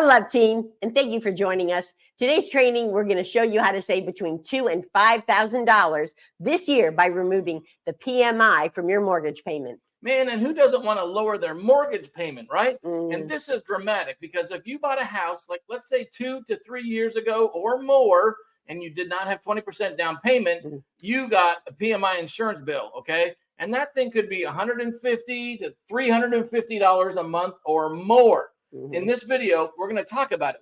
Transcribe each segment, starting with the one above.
Hello, team, and thank you for joining us. Today's training, we're going to show you how to save between $2,000 and $5,000 this year by removing the PMI from your mortgage payment. Man, and who doesn't want to lower their mortgage payment, right? And this is dramatic because if you bought a house, like let's say 2 to 3 years ago or more, and you did not have 20% down payment, you got a PMI insurance bill, okay? And that thing could be $150 to $350 a month or more. In this video, we're going to talk about it.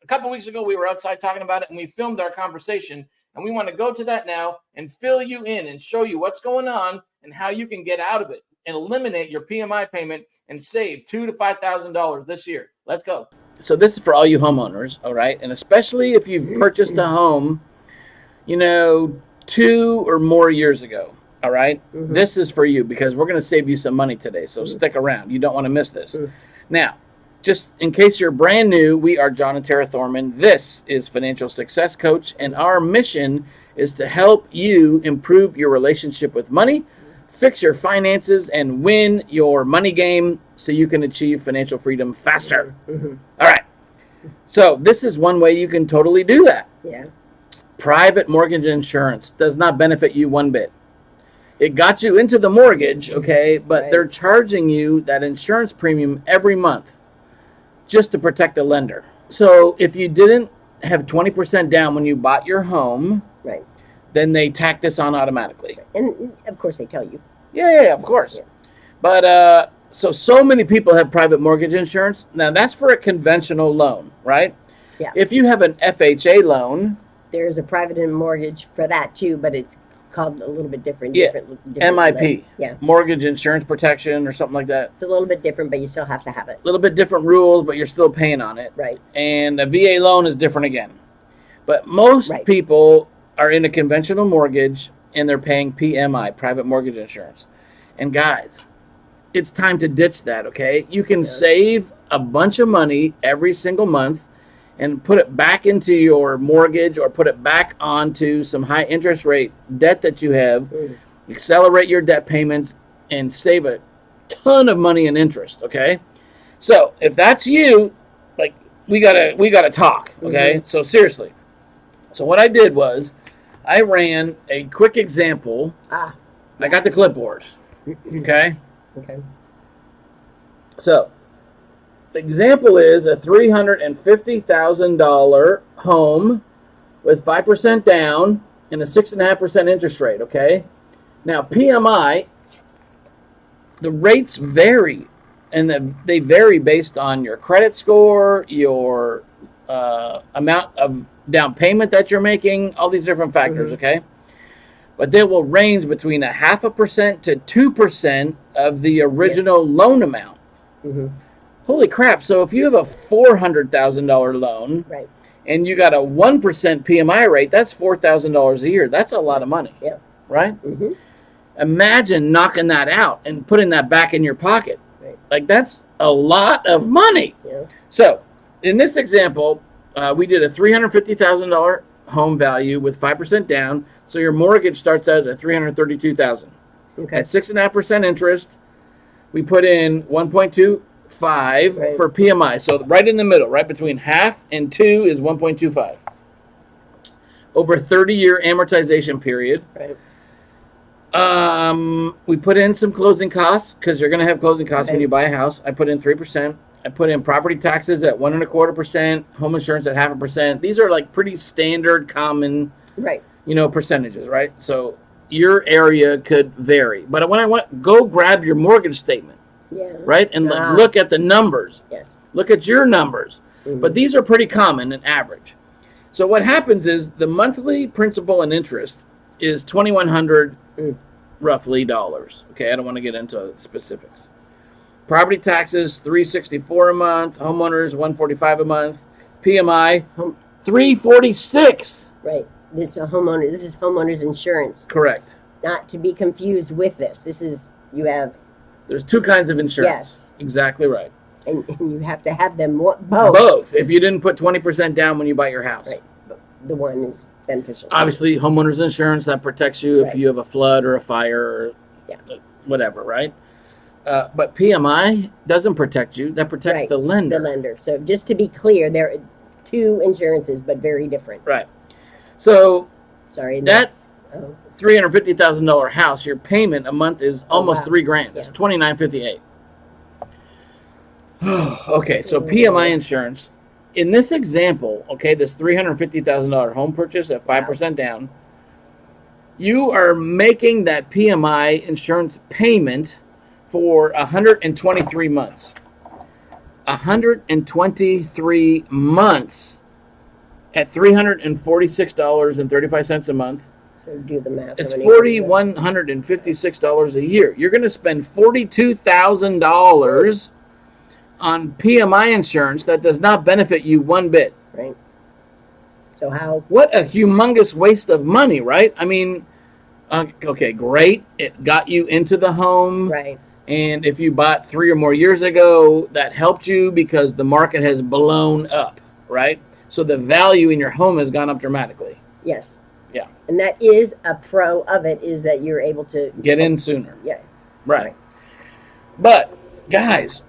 A couple weeks ago, we were outside talking about it, and we filmed our conversation. And we want to go to that now and fill you in and show you what's going on and how you can get out of it and eliminate your PMI payment and save $2,000 to $5,000 this year. Let's go. So this is for all you homeowners, all right? And especially if you've purchased a home, 2 or more years ago, all right? This is for you because we're going to save you some money today. So stick around. You don't want to miss this. Now, just in case you're brand new, we are John and Tara Thorman. This is Financial Success Coach, and our mission is to help you improve your relationship with money, fix your finances, and win your money game so you can achieve financial freedom faster. All right. So this is one way you can totally do that. Yeah. Private mortgage insurance does not benefit you one bit. It got you into the mortgage, okay, but they're charging you that insurance premium every month just to protect the lender. So if you didn't have 20% down when you bought your home, then they tack this on automatically. And of course they tell you. Yeah, of course. Yeah. But so many people have private mortgage insurance. Now that's for a conventional loan, right? Yeah. If you have an FHA loan, there's a private mortgage for that too, but it's called a little bit different. Yeah, different MIP. Yeah. Mortgage Insurance Protection or something like that. It's a little bit different, but you still have to have it. A little bit different rules, but you're still paying on it. Right. And a VA loan is different again. But most people are in a conventional mortgage and they're paying PMI, private mortgage insurance. And guys, it's time to ditch that, okay? You can save a bunch of money every single month and put it back into your mortgage or put it back onto some high interest rate debt that you have, accelerate your debt payments, and save a ton of money in interest, okay? So if that's you, like we gotta talk, okay? So seriously. So what I did was I ran a quick example. I got the clipboard, okay? Okay. So the example is a $350,000 home with 5% down and a 6.5% interest rate, okay? Now, PMI, the rates vary, and they vary based on your credit score, your amount of down payment that you're making, all these different factors, okay? But they will range between 0.5% to 2% of the original loan amount. Holy crap. So if you have a $400,000 loan and you got a 1% PMI rate, that's $4,000 a year. That's a lot of money, right? Imagine knocking that out and putting that back in your pocket. Like that's a lot of money. So in this example, we did a $350,000 home value with 5% down. So your mortgage starts out at $332,000. At 6.5% interest, we put in 1.25 for PMI. So right in the middle, right between half and 2 is 1.25. Over a 30-year amortization period. We put in some closing costs because you're going to have closing costs when you buy a house. I put in 3%. I put in property taxes at 1.25%, home insurance at 0.5%. These are like pretty standard, common, percentages, right? So your area could vary. But when go grab your mortgage statement, right, and look at the numbers. Look at your numbers. But these are pretty common and average. So what happens is the monthly principal and interest is $2,100 roughly dollars. Okay, I don't want to get into specifics. Property taxes, $364 a month. Homeowners, $145 a month. PMI, $346. Right. This is homeowners insurance. Correct. Not to be confused with this. There's two kinds of insurance. Yes. Exactly right. And you have to have them both. Both. If you didn't put 20% down when you buy your house. Right. The one is beneficial. Obviously, homeowners insurance, that protects you if you have a flood or a fire or whatever, right? but PMI doesn't protect you. That protects Right, the lender. The lender. So just to be clear, there are two insurances, but very different. Right. So Sorry. that Oh, $350,000 house, your payment a month is almost wow. $3,000. It's Yeah. $2,958. Okay, so PMI insurance. In this example, okay, this $350,000 home purchase at 5% down, you are making that PMI insurance payment for 123 months. 123 months at $346.35 a month. So do the math. It's $4,156 a year. You're going to spend $42,000 on PMI insurance that does not benefit you one bit. Right. So how? What a humongous waste of money, right? I mean, okay, great. It got you into the home. Right. And if you bought 3 or more years ago, that helped you because the market has blown up, right? So the value in your home has gone up dramatically. Yes. Yeah. And that is a pro of it, is that you're able to get in sooner. Yeah. Right. But guys,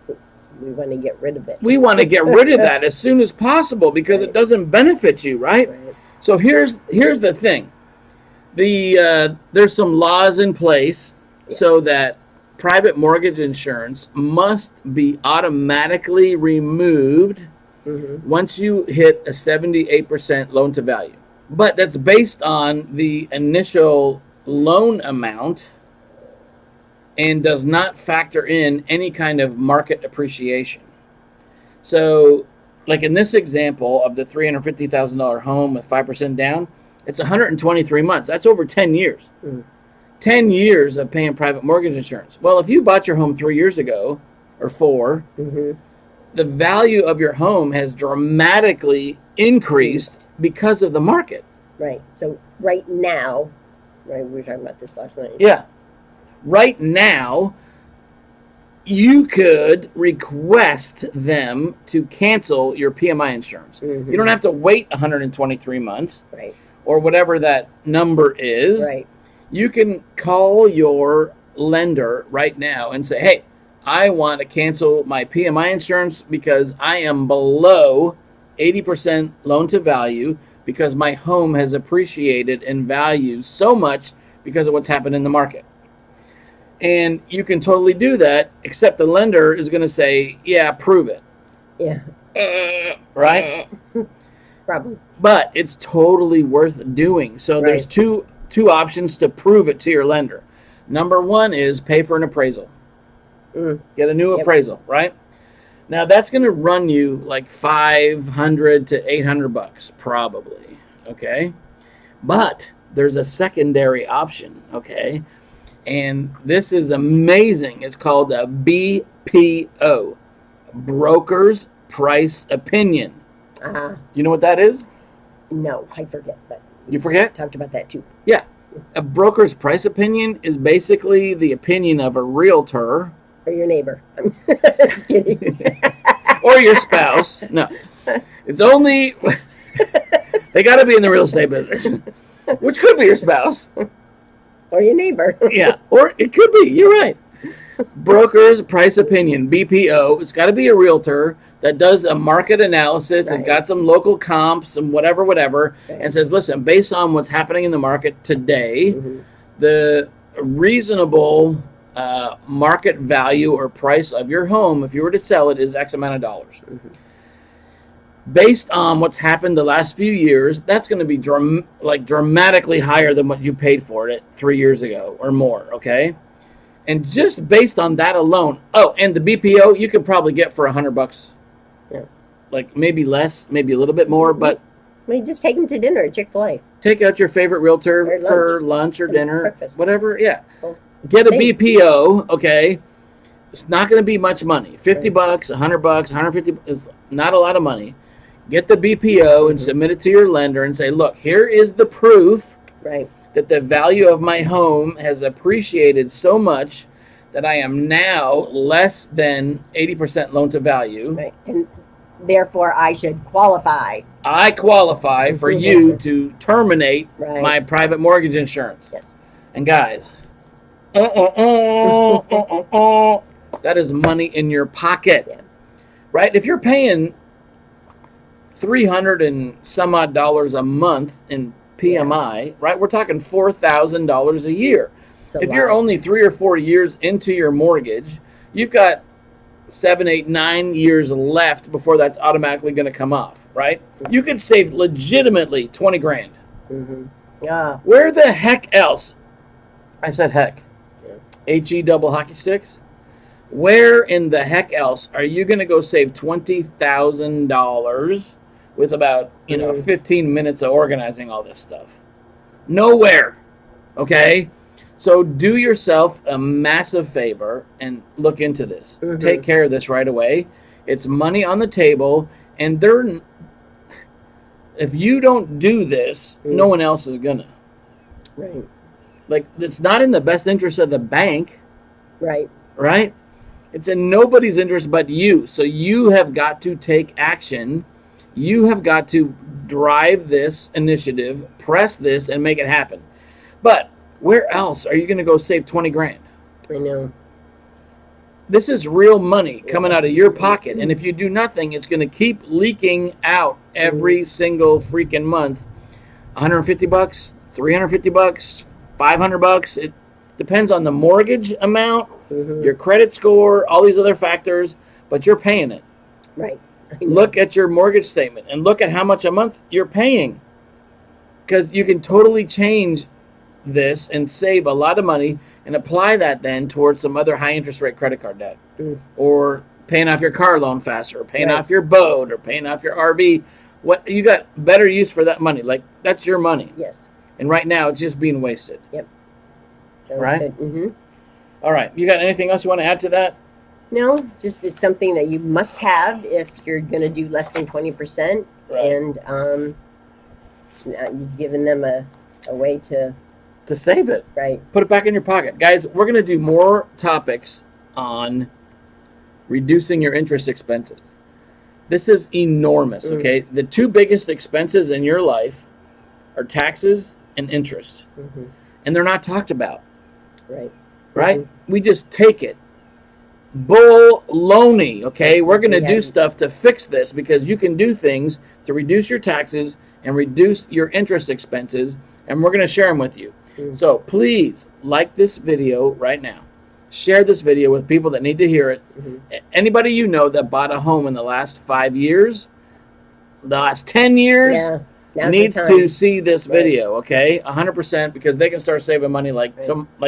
we want to get rid of it. We want to get rid of that as soon as possible because it doesn't benefit you, right? So here's the thing. There's some laws in place so that private mortgage insurance must be automatically removed once you hit a 78% loan to value. But that's based on the initial loan amount and does not factor in any kind of market appreciation. So, like in this example of the $350,000 home with 5% down, it's 123 months. That's over 10 years. 10 years of paying private mortgage insurance. Well, if you bought your home 3 years ago or 4, the value of your home has dramatically increased because of the market. Right. So right now, right, we were talking about this last night. Yeah. Right now, you could request them to cancel your PMI insurance. You don't have to wait 123 months, right, or whatever that number is. Right. You can call your lender right now and say, hey, I want to cancel my PMI insurance because I am below 80% loan to value because my home has appreciated in value so much because of what's happened in the market. And you can totally do that, except the lender is going to say, yeah, prove it. Yeah. Right? Probably. But it's totally worth doing. So there's two options to prove it to your lender. Number one is pay for an appraisal. Get a new appraisal, right? Now that's going to run you like $500 to $800 probably, okay? But there's a secondary option, okay? And this is amazing. It's called a BPO, Broker's Price Opinion. You know what that is? No, I forget, but you forget? Talked about that too. Yeah. A broker's price opinion is basically the opinion of a realtor. Or your neighbor. I'm kidding. Or your spouse. No. It's only... They got to be in the real estate business. Which could be your spouse. Or your neighbor. Yeah. Or it could be. You're right. Broker's price opinion, BPO. It's got to be a realtor that does a market analysis. It's got some local comps and whatever, and says, listen, based on what's happening in the market today, the reasonable market value or price of your home, if you were to sell it, is X amount of dollars. Based on what's happened the last few years, that's going to be dramatically higher than what you paid for it 3 years ago or more, okay? And just based on that alone, and the BPO you could probably get for $100. Yeah. Like maybe less, maybe a little bit more, but well, you just take them to dinner at Chick-fil-A. Take out your favorite realtor for lunch or dinner, breakfast. Whatever. Yeah. Well, get a BPO, okay? It's not going to be much money. $50, $100, $150 is not a lot of money. Get the BPO and submit it to your lender and say, look, here is the proof that the value of my home has appreciated so much that I am now less than 80% loan to value. Right. And therefore, I should qualify. I qualify for you to terminate my private mortgage insurance. Yes. And guys, That is money in your pocket, Yeah. right? If you're paying $300 and some odd a month in PMI, right? We're talking $4,000 a year. It's a If you're lot. only 3 or 4 years into your mortgage, you've got 7, 8, 9 years left before that's automatically going to come off, right? You could save legitimately 20 grand. Mm-hmm. Yeah. Where the heck else? I said heck. Yeah. H-E double hockey sticks. Where in the heck else are you going to go save $20,000 with about, 15 minutes of organizing all this stuff? Nowhere. Okay? So do yourself a massive favor and look into this. Mhm. Take care of this right away. It's money on the table, and if you don't do this, no one else is gonna. Right. Like, it's not in the best interest of the bank, Right. right? It's in nobody's interest but you. So you have got to take action. You have got to drive this initiative, press this, and make it happen. But where else are you going to go save 20 grand? I know. This is real money coming out of your pocket. And if you do nothing, it's going to keep leaking out every single freaking month. $150, $350, $500. It depends on the mortgage amount, your credit score, all these other factors, but you're paying it. Right. Look at your mortgage statement and look at how much a month you're paying. Because you can totally change this and save a lot of money and apply that then towards some other high interest rate credit card debt, or paying off your car loan faster, or paying off your boat, or paying off your RV. What you got better use for that money? Like, that's your money. Yes. And right now it's just being wasted. Yep. Sounds Right? good. Mm-hmm. All right. You got anything else you want to add to that? No, just it's something that you must have if you're going to do less than 20%. Right. And you've given them a way to save it. Right. Put it back in your pocket. Guys, we're going to do more topics on reducing your interest expenses. This is enormous, okay? The two biggest expenses in your life are taxes and interest. And they're not talked about. Right. Right? We just take it. Bull-loney, okay? We're going to do stuff to fix this, because you can do things to reduce your taxes and reduce your interest expenses, and we're going to share them with you. So please like this video right now. Share this video with people that need to hear it. Anybody you know that bought a home in the last 5 years, the last 10 years, needs to see this video, okay? 100%, because they can start saving money like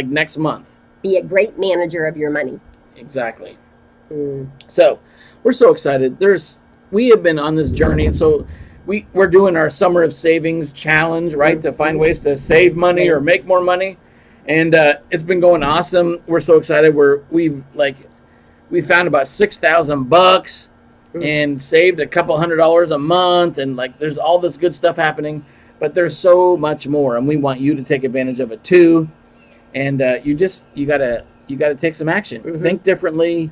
next month. Be a great manager of your money. Exactly. So we're so excited. We have been on this journey. So we're doing our Summer of Savings challenge, right? To find ways to save money or make more money. And it's been going awesome. We're so excited. We found about $6,000 and saved a couple $100 a month, and there's all this good stuff happening, but there's so much more, and we want you to take advantage of it too. And you gotta take some action. Think differently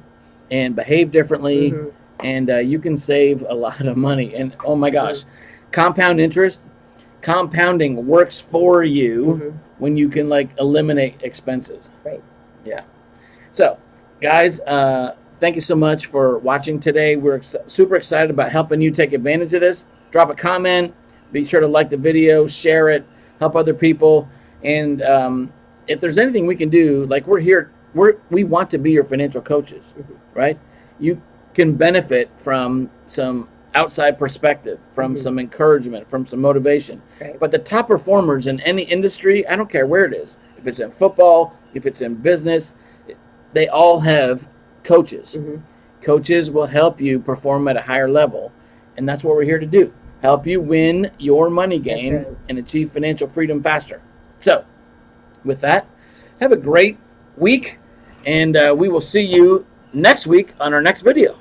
and behave differently, and you can save a lot of money. And oh my gosh, compound interest, compounding works for you when you can eliminate expenses. Right. Yeah. So guys, thank you so much for watching today. We're super excited about helping you take advantage of this. Drop a comment. Be sure to like the video, share it, help other people. And if there's anything we can do, we're here. We want to be your financial coaches, right? You can benefit from some outside perspective, from some encouragement, from some motivation. Right. But the top performers in any industry, I don't care where it is, if it's in football, if it's in business, they all have coaches. Coaches will help you perform at a higher level, and that's what we're here to do. Help you win your money game and achieve financial freedom faster. So, with that, have a great week, and we will see you next week on our next video.